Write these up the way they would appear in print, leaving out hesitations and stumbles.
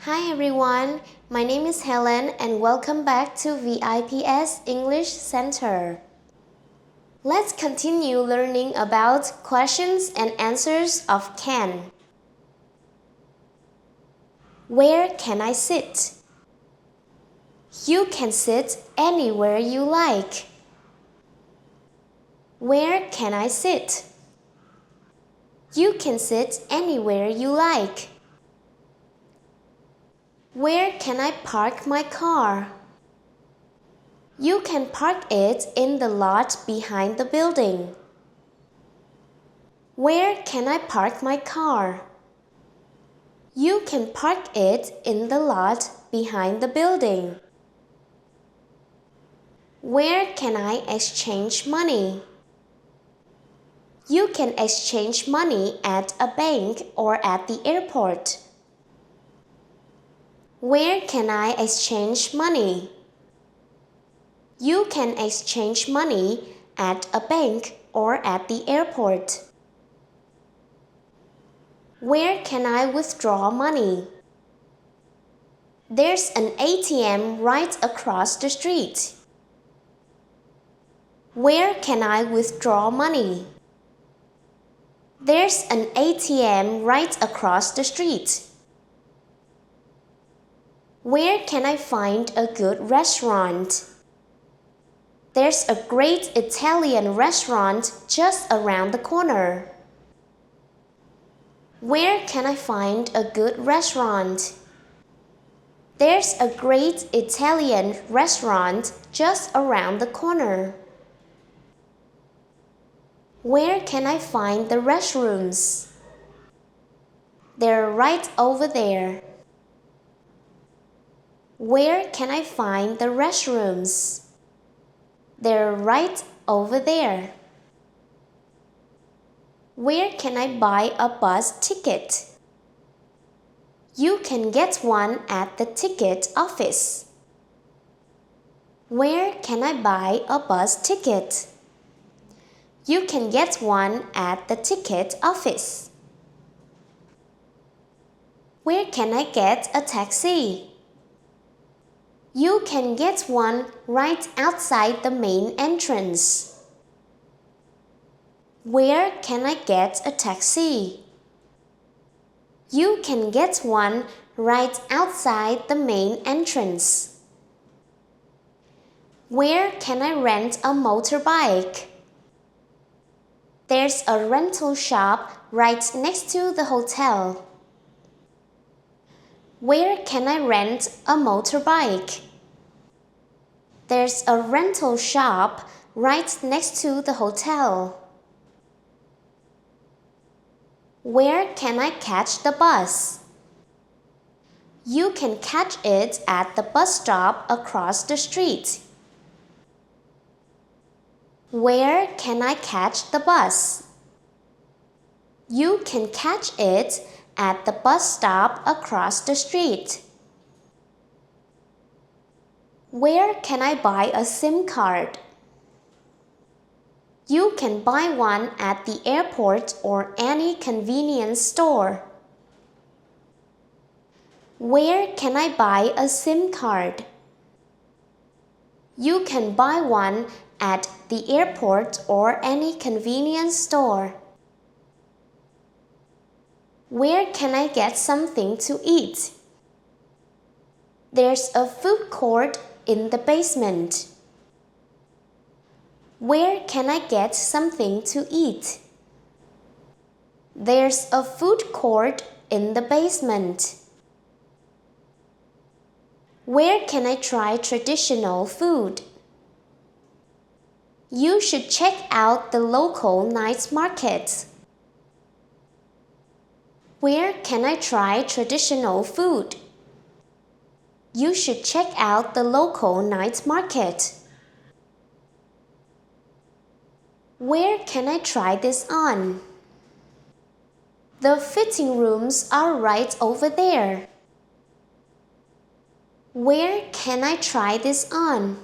Hi everyone, my name is Helen and welcome back to VIPS English Center. Let's continue learning about questions and answers of can. Where can I sit? You can sit anywhere you like. Where can I sit? You can sit anywhere you like. Where can I park my car? You can park it in the lot behind the building. Where can I park my car? You can park it in the lot behind the building. Where can I exchange money? You can exchange money at a bank or at the airport. Where can I exchange money? You can exchange money at a bank or at the airport. Where can I withdraw money? There's an ATM right across the street. Where can I withdraw money? There's an ATM right across the street. Where can I find a good restaurant? There's a great Italian restaurant just around the corner. Where can I find a good restaurant? There's a great Italian restaurant just around the corner. Where can I find the restrooms? They're right over there. Where can I find the restrooms? They're right over there. Where can I buy a bus ticket? You can get one at the ticket office. Where can I buy a bus ticket? You can get one at the ticket office. Where can I get a taxi? You can get one right outside the main entrance. Where can I get a taxi? You can get one right outside the main entrance. Where can I rent a motorbike? There's a rental shop right next to the hotel. Where can I rent a motorbike? There's a rental shop right next to the hotel. Where can I catch the bus? You can catch it at the bus stop across the street. Where can I catch the bus? You can catch it at the bus stop across the street. Where can I buy a SIM card? You can buy one at the airport or any convenience store. Where can I buy a SIM card? You can buy one at the airport or any convenience store. Where can I get something to eat? There's a food court in the basement. Where can I get something to eat? There's a food court in the basement. Where can I try traditional food? You should check out the local night market. Where can I try traditional food? You should check out the local night market. Where can I try this on? The fitting rooms are right over there. Where can I try this on?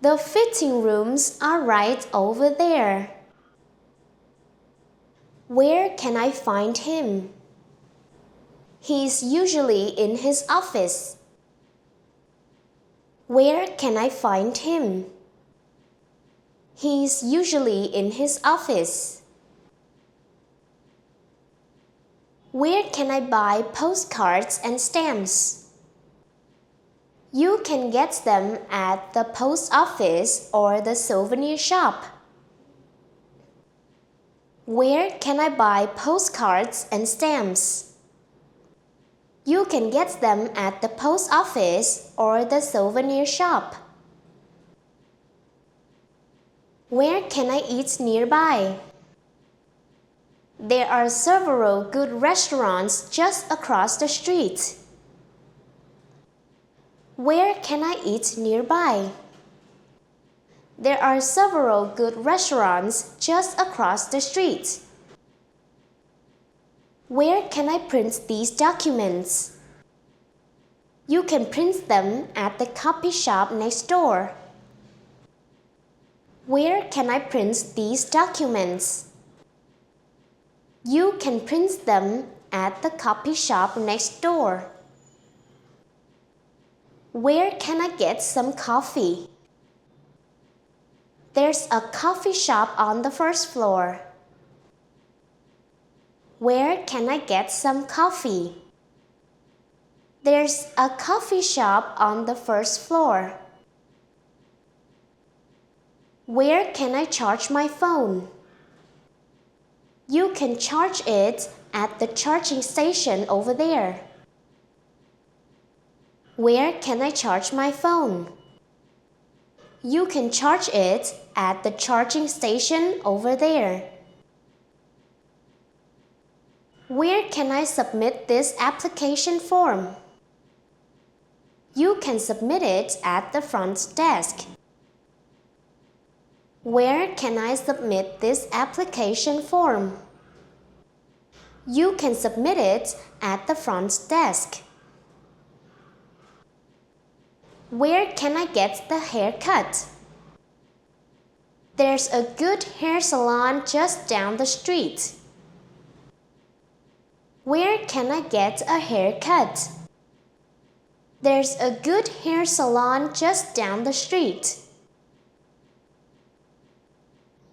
The fitting rooms are right over there. Where can I find him? He's usually in his office. Where can I find him? He's usually in his office. Where can I buy postcards and stamps? You can get them at the post office or the souvenir shop. Where can I buy postcards and stamps? You can get them at the post office or the souvenir shop. Where can I eat nearby? There are several good restaurants just across the street. Where can I eat nearby? There are several good restaurants just across the street. Where can I print these documents? You can print them at the copy shop next door. Where can I print these documents? You can print them at the copy shop next door. Where can I get some coffee? There's a coffee shop on the first floor. Where can I get some coffee? There's a coffee shop on the first floor. Where can I charge my phone? You can charge it at the charging station over there. Where can I charge my phone? You can charge it at the charging station over there. Where can I submit this application form? You can submit it at the front desk. Where can I submit this application form? You can submit it at the front desk. Where can I get the haircut? There's a good hair salon just down the street. Where can I get a haircut? There's a good hair salon just down the street.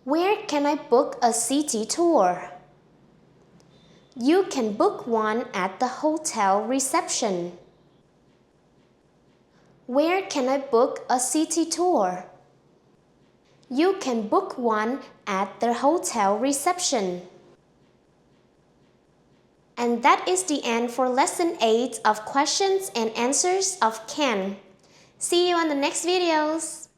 Where can I book a city tour? You can book one at the hotel reception. Where can I book a city tour? You can book one at the hotel reception. And that is the end for Lesson 8 of Questions and Answers of Can. See you on the next videos.